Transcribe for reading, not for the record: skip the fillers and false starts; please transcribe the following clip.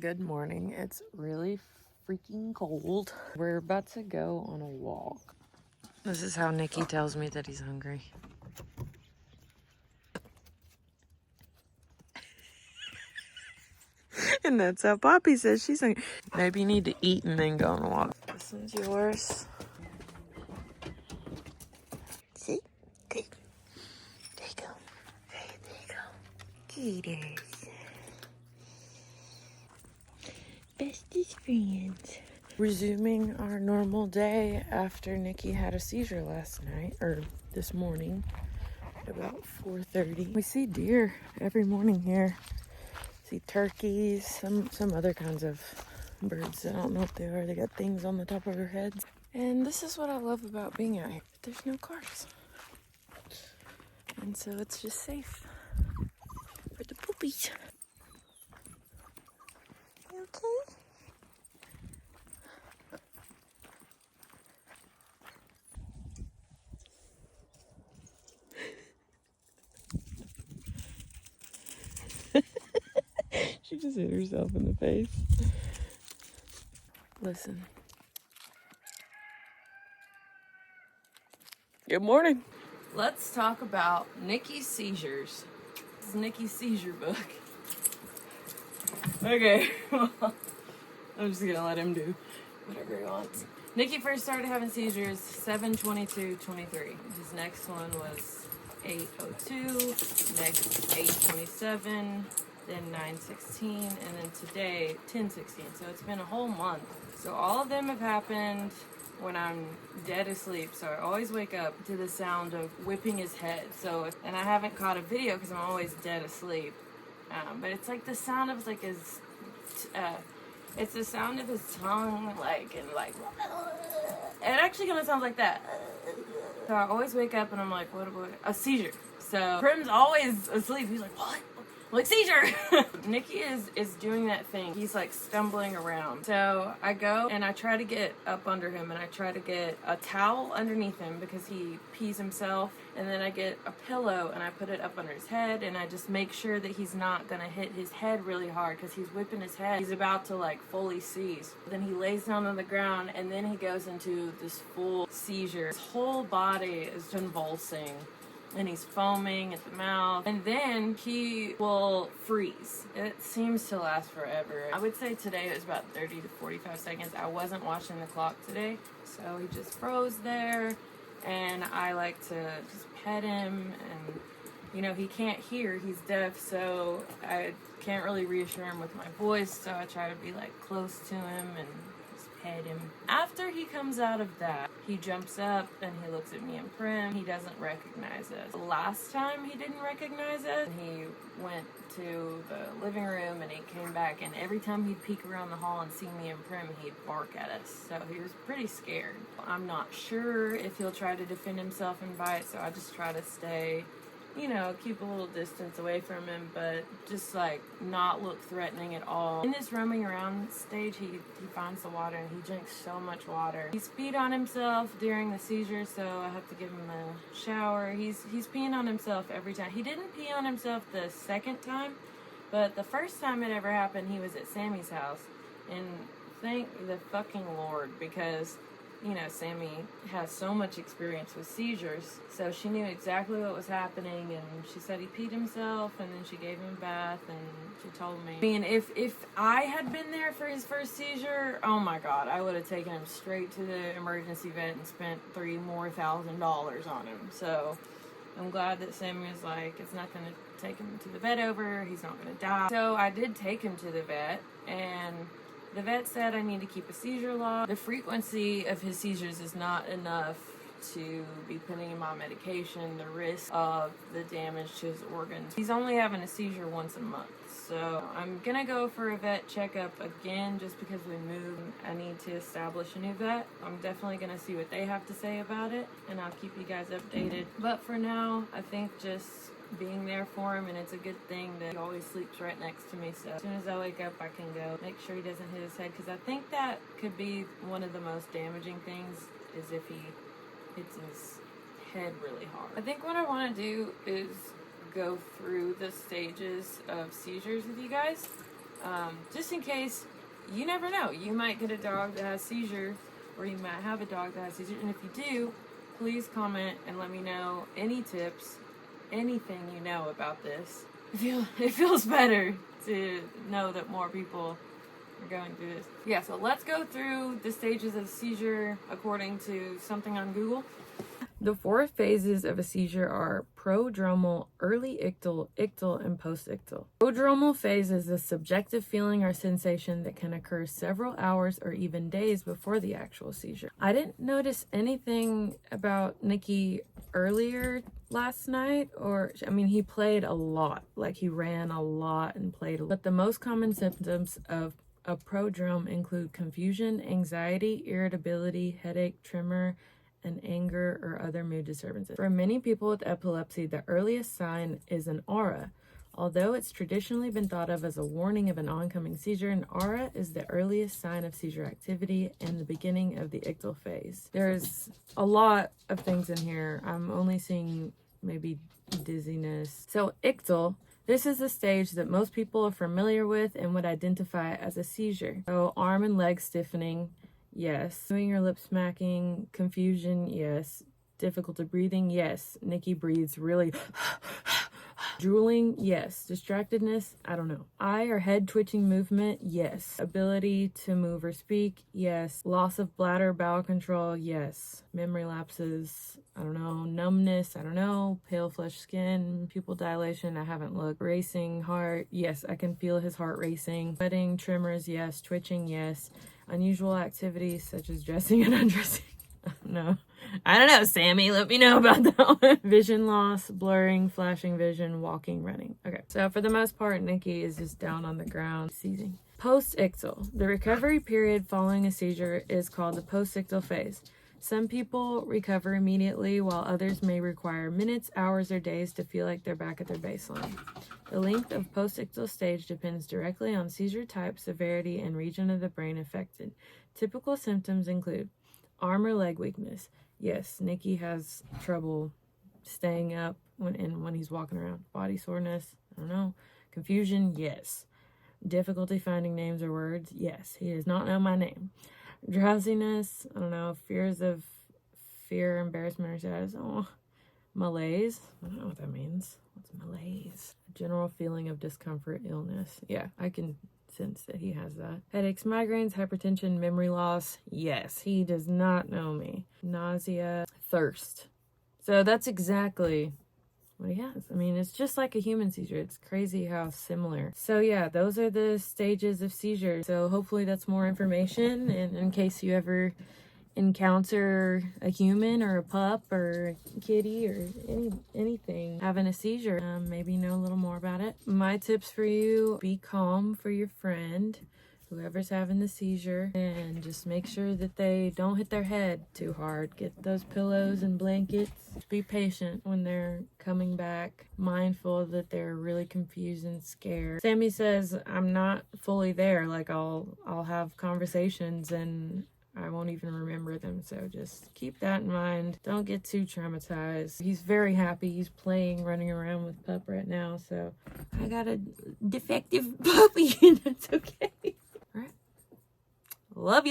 Good morning. It's really freaking cold. We're about to go on a walk. This is how Nikki tells me that he's hungry. And that's how Poppy says she's hungry. Maybe you need to eat and then go on a walk. This one's yours. See? Good. There you go. Hey, there you go. Cheaters. Bestest friends. Resuming our normal day after Nikki had a seizure last night, or this morning, at about 4:30. We see deer every morning here. See turkeys, some other kinds of birds. I don't know what they are. They got things on the top of their heads. And this is what I love about being out here. There's no cars. And so it's just safe for the poopies. You okay? She just hit herself in the face. Listen. Good morning. Let's talk about Nikki's seizures. This is Nikki's seizure book. Okay, well, I'm just gonna let him do whatever he wants. Nikki first started having seizures 7/22/23. His next one was 8/02, next 8/27, then 9/16, and then today 10/16. So it's been a whole month. So all of them have happened when I'm dead asleep. So I always wake up to the sound of whipping his head. And I haven't caught a video because I'm always dead asleep. But it's like the sound of like his, it's the sound of his tongue, it actually kind of sounds like that. So I always wake up and I'm like, what, a seizure. So Prim's always asleep. He's like, what? I'm like, seizure. Nikki is doing that thing. He's like stumbling around. So I go and I try to get up under him and I try to get a towel underneath him because he pees himself. And then I get a pillow and I put it up under his head and I just make sure that he's not gonna hit his head really hard because he's whipping his head. He's about to like fully seize. Then he lays down on the ground and then he goes into this full seizure. His whole body is convulsing. And he's foaming at the mouth. And then he will freeze. It seems to last forever. I would say today it was about 30 to 45 seconds. I wasn't watching the clock today. So he just froze there. And I like to just pet him. And, you know, he can't hear. He's deaf. So I can't really reassure him with my voice. So I try to be like close to him and pet him. After he comes out of that, he jumps up and he looks at me and Prim. He doesn't recognize us. Last time he didn't recognize us, he went to the living room and he came back, and every time he'd peek around the hall and see me and Prim, he'd bark at us. So he was pretty scared. I'm not sure if he'll try to defend himself and bite, so I just try to stay, you know, keep a little distance away from him, but just like not look threatening at all. In this roaming around stage, he finds the water and he drinks so much water. He's peed on himself during the seizure, so I have to give him a shower. He's peeing on himself every time. He didn't pee on himself the second time, but the first time it ever happened, he was at Sammy's house. And thank the fucking Lord, because you know, Sammy has so much experience with seizures, so she knew exactly what was happening, and she said he peed himself, and then she gave him a bath, and she told me. I mean, if I had been there for his first seizure, oh my God, I would have taken him straight to the emergency vet and spent $3,000 more on him. So I'm glad that Sammy was like, it's not going to take him to the vet over, he's not going to die. So I did take him to the vet, and the vet said I need to keep a seizure log. The frequency of his seizures is not enough to be putting him on medication. The risk of the damage to his organs. He's only having a seizure once a month. So I'm gonna go for a vet checkup again just because we moved. I need to establish a new vet. I'm definitely gonna see what they have to say about it, and I'll keep you guys updated. But for now, I think just being there for him, and it's a good thing that he always sleeps right next to me, so as soon as I wake up I can go make sure he doesn't hit his head, because I think that could be one of the most damaging things, is if he hits his head really hard. I think what I want to do is go through the stages of seizures with you guys. Just in case, you never know. You might get a dog that has seizure, or you might have a dog that has seizure. And if you do, please comment and let me know any tips, anything you know about this. It feels better to know that more people are going through this. Yeah, so let's go through the stages of seizure according to something on Google. The 4 phases of a seizure are prodromal, early ictal, ictal, and post-ictal. Prodromal phase is a subjective feeling or sensation that can occur several hours or even days before the actual seizure. I didn't notice anything about Nikki earlier last night, he played a lot, like he ran a lot and played a lot. But the most common symptoms of a prodrome include confusion, anxiety, irritability, headache, tremor, and anger or other mood disturbances. For many people with epilepsy, the earliest sign is an aura. Although it's traditionally been thought of as a warning of an oncoming seizure, an aura is the earliest sign of seizure activity and the beginning of the ictal phase. There's a lot of things in here. I'm only seeing maybe dizziness. So ictal, this is the stage that most people are familiar with and would identify as a seizure. So arm and leg stiffening, yes. Doing your lip smacking, confusion, yes. Difficulty breathing, yes. Nikki breathes really. Drooling, yes. Distractedness, I don't know. Eye or head twitching movement, yes. Ability to move or speak, yes. Loss of bladder, bowel control, yes. Memory lapses, I don't know. Numbness, I don't know. Pale flesh skin, pupil dilation, I haven't looked. Racing heart, yes, I can feel his heart racing. Sweating, tremors, yes. Twitching, yes. Unusual activities such as dressing and undressing. No. I don't know, Sammy. Let me know about that one. Vision loss, blurring, flashing vision, walking, running. Okay. So for the most part, Nikki is just down on the ground, seizing. Post-ictal. The recovery period following a seizure is called the post-ictal phase. Some people recover immediately, while others may require minutes, hours, or days to feel like they're back at their baseline. The length of post-ictal stage depends directly on seizure type, severity, and region of the brain affected. Typical symptoms include arm or leg weakness. Yes, Nikki has trouble staying up when he's walking around. Body soreness, I don't know. Confusion, yes. Difficulty finding names or words, yes. He does not know my name. Drowsiness, I don't know. Fear, embarrassment, or sadness. Oh, malaise, I don't know what that means. What's malaise? General feeling of discomfort, illness. Yeah, I can sense that he has that. Headaches, migraines, hypertension, memory loss. Yes, he does not know me. Nausea, thirst. So that's exactly what he has. I mean, it's just like a human seizure. It's crazy how similar. So yeah, those are the stages of seizure. So hopefully that's more information. And in case you ever encounter a human or a pup or a kitty or anything having a seizure, maybe know a little more about it. My tips for you: be calm for your friend, whoever's having the seizure, and just make sure that they don't hit their head too hard. Get those pillows and blankets. Be patient when they're coming back, mindful that they're really confused and scared. Sammy says I'm not fully there. Like I'll have conversations and I won't even remember them, so just keep that in mind. Don't get too traumatized. He's very happy. He's playing, running around with Pup right now, so I got a defective puppy, and that's okay. All right. Love ya.